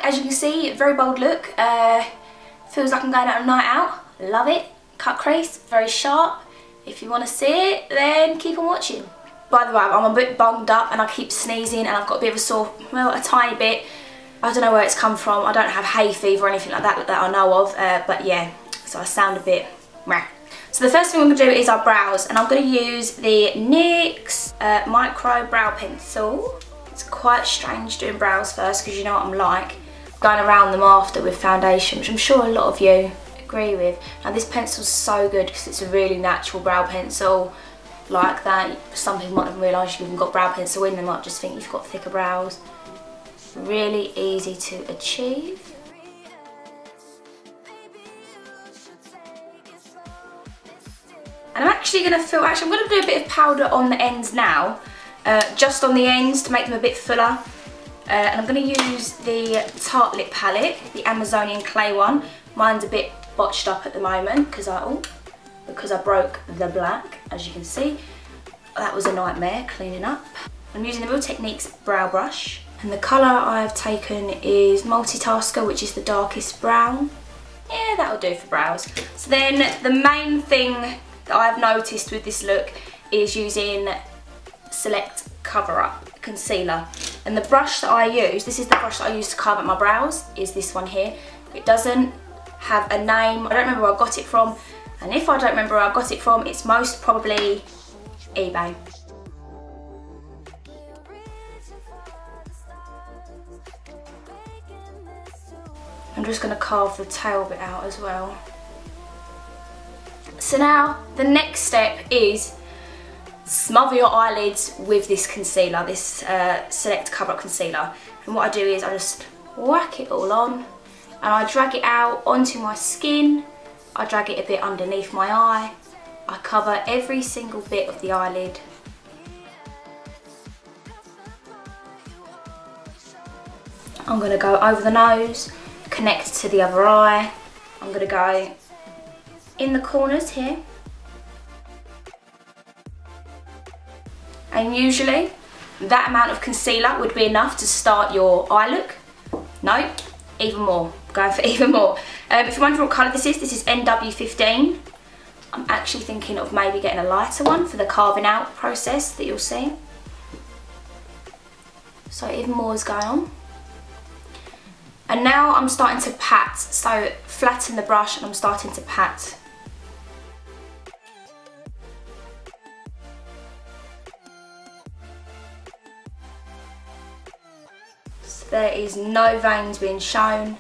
as you can see, very bold look. Feels like I'm going out on a night out. Love it. Cut crease, very sharp. If you want to see it, then keep on watching. By the way, I'm a bit bunged up and I keep sneezing and I've got a bit of a sore, well, a tiny bit. I don't know where it's come from. I don't have hay fever or anything like that I know of, but yeah, so I sound a bit meh. So the first thing we're going to do is our brows, and I'm going to use the NYX Micro Brow Pencil. It's quite strange doing brows first because you know what I'm like. Going around them after with foundation, which I'm sure a lot of you agree with. Now this pencil's so good because it's a really natural brow pencil like that. Some people might not realise you've even got brow pencil in, they might just think you've got thicker brows. Really easy to achieve. And I'm actually going to I'm going to do a bit of powder on the ends now, just on the ends to make them a bit fuller. And I'm going to use the Tarte Lip palette, the Amazonian clay one. Mine's a bit botched up at the moment because I broke the black, as you can see. That was a nightmare cleaning up. I'm using the Real Techniques brow brush, and the colour I've taken is Multitasker, which is the darkest brown. Yeah, that'll do for brows. So then the main thing that I've noticed with this look is using Select Cover Up Concealer. And the brush that I use, this is the brush that I use to carve out my brows, is this one here. It doesn't have a name. I don't remember where I got it from. And if I don't remember where I got it from, it's most probably eBay. I'm just going to carve the tail bit out as well. So now the next step is smother your eyelids with this concealer, this Select Cover Up Concealer. And what I do is I just whack it all on and I drag it out onto my skin. I drag it a bit underneath my eye. I cover every single bit of the eyelid. I'm going to go over the nose, connect to the other eye. I'm going to go in the corners here. And usually that amount of concealer would be enough to start your eye look. Nope, even more. Going for even more. If you're wondering what colour this is NW15. I'm actually thinking of maybe getting a lighter one for the carving out process that you'll see. So even more is going on. And now I'm starting to pat, so flatten the brush and I'm starting to pat. So there is no veins being shown,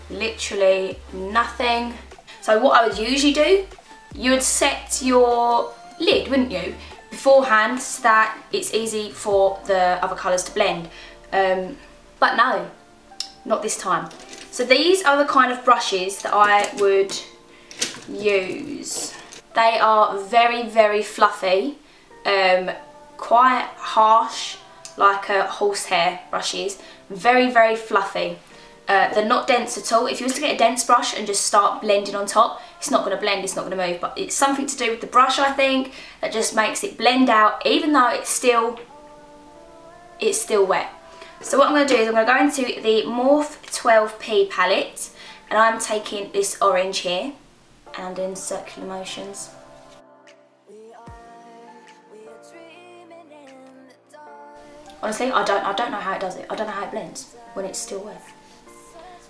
literally nothing. So what I would usually do, you would set your lid, wouldn't you, beforehand so that it's easy for the other colours to blend. But no. Not this time. So these are the kind of brushes that I would use. They are very, very fluffy, quite harsh, like horsehair brushes. Very, very fluffy. They're not dense at all. If you was to get a dense brush and just start blending on top, it's not going to blend, it's not going to move. But it's something to do with the brush, I think, that just makes it blend out, even though it's still wet. So what I'm going to do is I'm going to go into the Morphe 12P palette, and I'm taking this orange here and I'm doing circular motions. Honestly, I don't know how it does it. I don't know how it blends when it's still wet.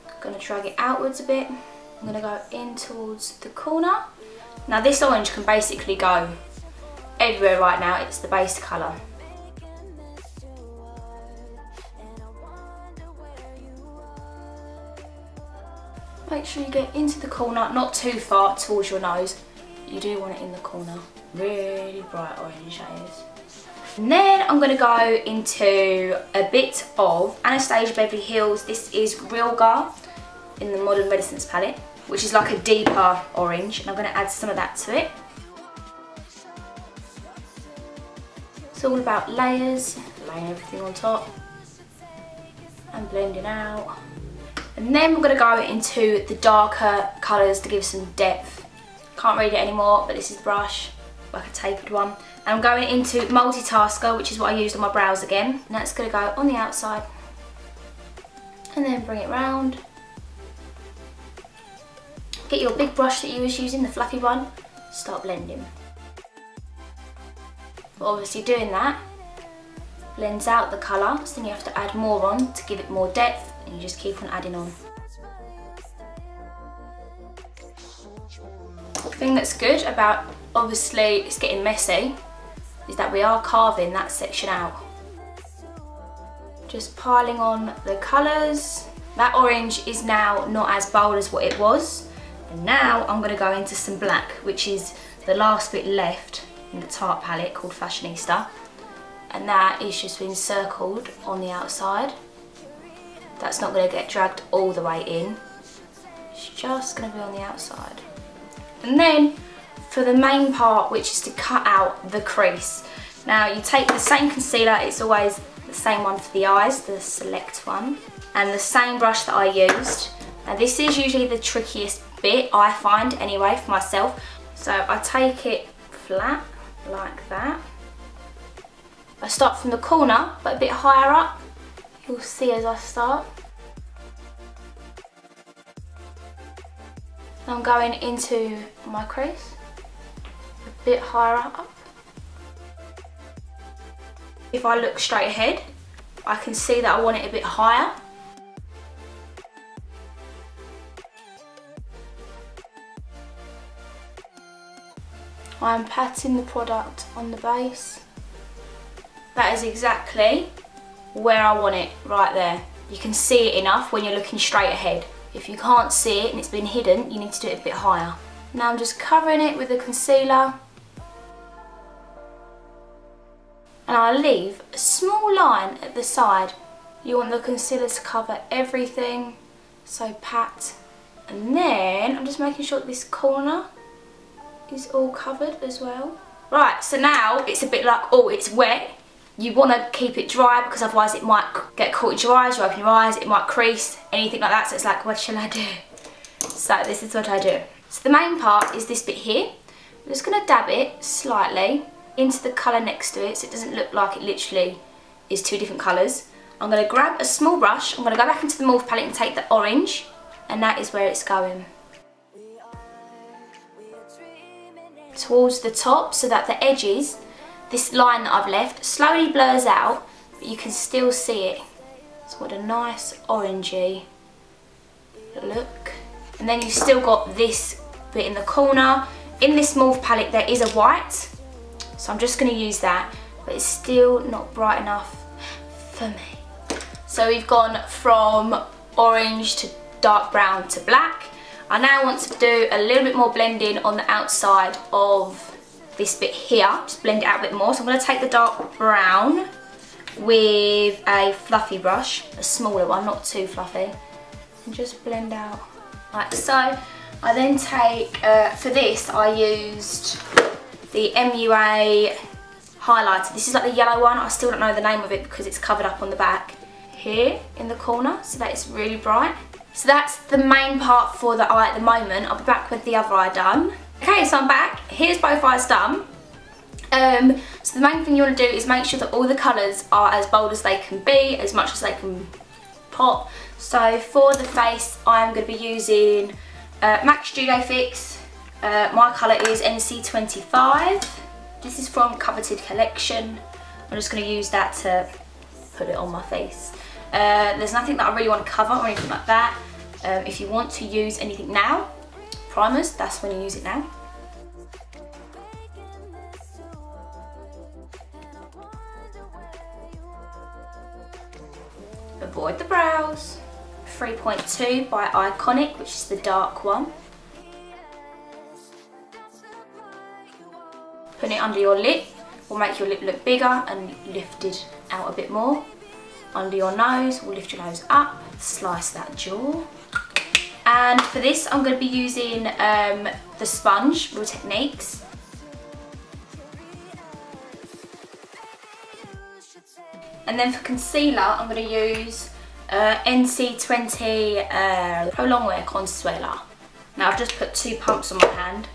I'm going to drag it outwards a bit. I'm going to go in towards the corner. Now this orange can basically go everywhere right now. It's the base colour. Make sure you get into the corner, not too far towards your nose. You do want it in the corner. Really bright orange that is. And then I'm going to go into a bit of Anastasia Beverly Hills. This is Realgar in the Modern Renaissance palette, which is like a deeper orange. And I'm going to add some of that to it. It's all about layers, laying everything on top and blending out. And then we're going to go into the darker colours to give some depth. Can't read it anymore, but this is the brush, like a tapered one. And I'm going into Multitasker, which is what I used on my brows again. And that's going to go on the outside And then bring it round. Get your big brush that you was using, the fluffy one, start blending. But obviously doing that blends out the colour, so then you have to add more on to give it more depth, and you just keep on adding on. The thing that's good about, obviously it's getting messy, is that we are carving that section out. Just piling on the colours. That orange is now not as bold as what it was. And now I'm going to go into some black, which is the last bit left in the Tarte palette called Fashionista. And that is just been circled on the outside. That's not going to get dragged all the way in. It's just going to be on the outside. And then for the main part, which is to cut out the crease. Now you take the same concealer, it's always the same one for the eyes, the Select one, and the same brush that I used. Now this is usually the trickiest bit, I find anyway, for myself. So I take it flat like that. I start from the corner, but a bit higher up. You'll see as I start. And I'm going into my crease, a bit higher up. If I look straight ahead, I can see that I want it a bit higher. I'm patting the product on the base. That is exactly where I want it, right there. You can see it enough when you're looking straight ahead. If you can't see it and it's been hidden, you need to do it a bit higher. Now I'm just covering it with the concealer. And I leave a small line at the side. You want the concealer to cover everything, so pat. And then I'm just making sure that this corner is all covered as well. Right, so now it's a bit like, oh, it's wet. You want to keep it dry because otherwise it might get caught in your eyes, you open your eyes, it might crease, anything like that. So it's like, what shall I do? So this is what I do. So the main part is this bit here. I'm just going to dab it slightly into the colour next to it so it doesn't look like it literally is two different colours. I'm going to grab a small brush, I'm going to go back into the Morphe palette and take the orange, and that is where it's going. Towards the top so that the edges, this line that I've left, slowly blurs out, but you can still see it. So what a nice orangey look. And then you've still got this bit in the corner. In this Morphe palette there is a white, so I'm just going to use that, but it's still not bright enough for me. So we've gone from orange to dark brown to black. I now want to do a little bit more blending on the outside of this bit here, just blend it out a bit more. So I'm going to take the dark brown with a fluffy brush, a smaller one, not too fluffy, and just blend out like so. I then take, for this I used the MUA Highlighter. This is like the yellow one, I still don't know the name of it because it's covered up on the back here in the corner, so that it's really bright. So that's the main part for the eye at the moment. I'll be back with the other eye done. Okay, so I'm back. Here's both eyes done. So the main thing you want to do is make sure that all the colours are as bold as they can be, as much as they can pop. So for the face, I'm going to be using MAC Studio Fix. My colour is NC25. This is from Coveted Collection. I'm just going to use that to put it on my face. There's nothing that I really want to cover or anything like that. If you want to use anything now, primers, that's when you use it now. Avoid the brows. 3.2 by Iconic, which is the dark one. Putting it under your lip will make your lip look bigger and lifted out a bit more. Under your nose, we'll lift your nose up, slice that jaw. And for this, I'm going to be using the sponge, Real Techniques. And then for concealer, I'm going to use NC20 Pro Longwear Concealer. Now I've just put 2 pumps on my hand.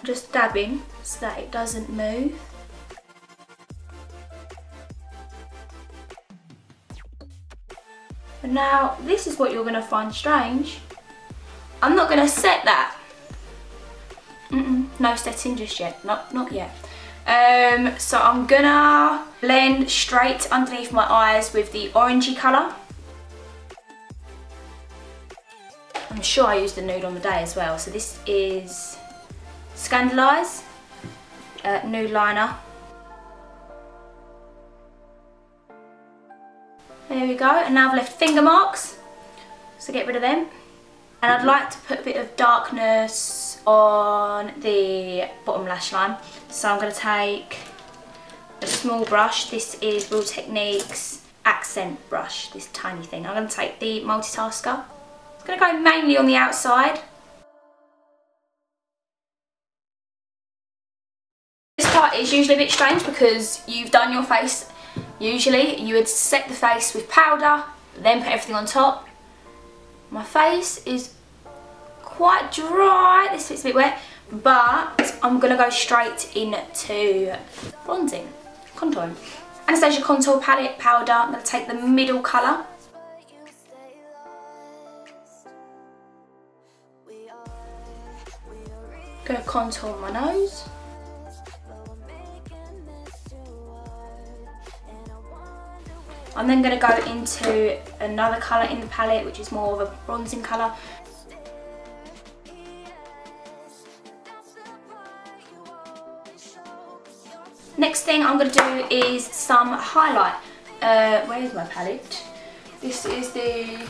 Just dabbing so that it doesn't move. And now this is what you're going to find strange. I'm not going to set that. No setting just yet, not yet. So I'm going to blend straight underneath my eyes with the orangey colour. I'm sure I used the nude on the day as well. So this is Scandaleyez nude liner. There we go, and now I've left finger marks, so get rid of them. And I'd like to put a bit of darkness on the bottom lash line. So I'm going to take a small brush. This is Real Techniques accent brush, this tiny thing. I'm going to take the multitasker. I'm going to go mainly on the outside. This part is usually a bit strange because you've done your face. Usually you would set the face with powder, then put everything on top. My face is quite dry, this bit's a bit wet, but I'm going to go straight into bronzing, contouring. Anastasia contour palette powder, I'm going to take the middle colour. Going to contour my nose. I'm then going to go into another colour in the palette, which is more of a bronzing colour. Next thing I'm going to do is some highlight. Where is my palette? This is the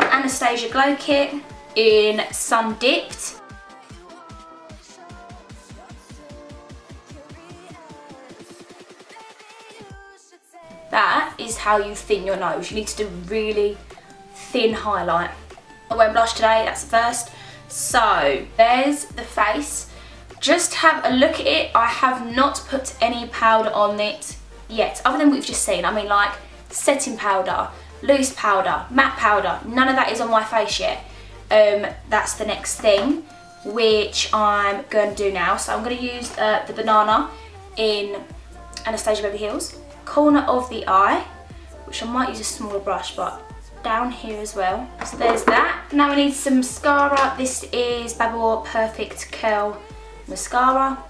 Anastasia Glow Kit in Sun Dipped. That is how you thin your nose. You need to do really thin highlight. I'm wearing blush today, that's the first. So, there's the face. Just have a look at it. I have not put any powder on it yet, other than what we've just seen. I mean, like setting powder, loose powder, matte powder. None of that is on my face yet. That's the next thing, which I'm going to do now. So I'm going to use the banana in Anastasia Beverly Hills. Corner of the eye, which I might use a smaller brush, but down here as well. So there's that. Now we need some mascara. This is Gabor Perfect Curl Mascara.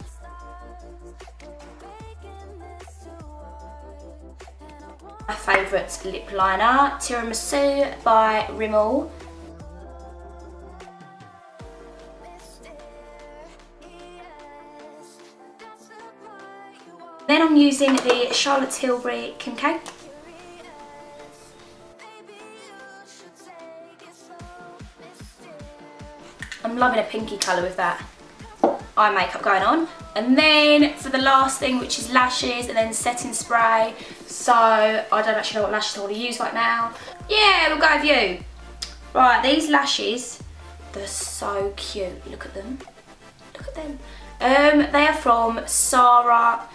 My favourite lip liner, Tiramisu by Rimmel. Then I'm using the Charlotte Tilbury Kincaid. I'm loving a pinky colour with that eye makeup going on. And then for the last thing, which is lashes and then setting spray. So I don't actually know what lashes I want to use right now. Yeah, we'll go with you. Right, these lashes, they're so cute. Look at them. Look at them. They are from Sara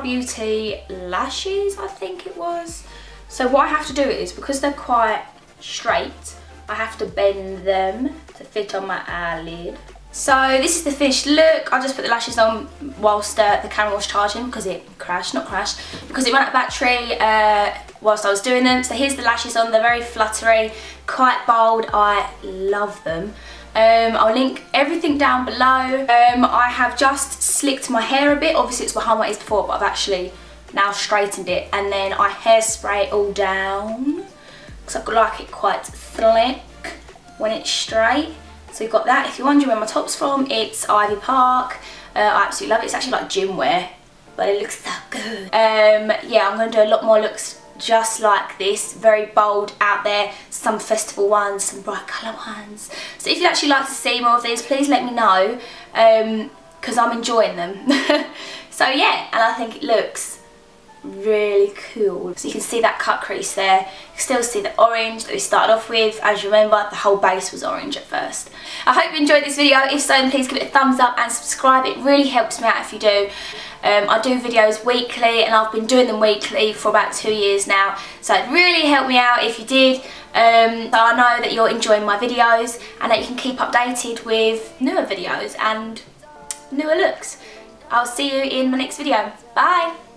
Beauty Lashes, I think it was. So what I have to do is, because they're quite straight, I have to bend them to fit on my eyelid. So this is the finished look. I just put the lashes on whilst the camera was charging because it crashed, because it ran out of battery whilst I was doing them. So here's the lashes on, they're very fluttery, quite bold, I love them. I'll link everything down below. I have just slicked my hair a bit, obviously it's behind what it is before, but I've actually now straightened it, and then I hairspray it all down because I like it quite slick when it's straight. So you've got that. If you're wondering where my top's from, it's Ivy Park. I absolutely love it. It's actually like gym wear, but it looks so good. Yeah, I'm going to do a lot more looks just like this, very bold, out there, some festival ones, some bright colour ones. So if you'd actually like to see more of these, please let me know, because I'm enjoying them. So yeah, and I think it looks really cool. So you can see that cut crease there, you can still see the orange that we started off with. As you remember, the whole base was orange at first. I hope you enjoyed this video. If so, then please give it a thumbs up and subscribe. It really helps me out if you do. I do videos weekly, and I've been doing them weekly for about 2 years now, so it'd really help me out if you did. So I know that you're enjoying my videos and that you can keep updated with newer videos, and newer looks. I'll see you in my next video. Bye!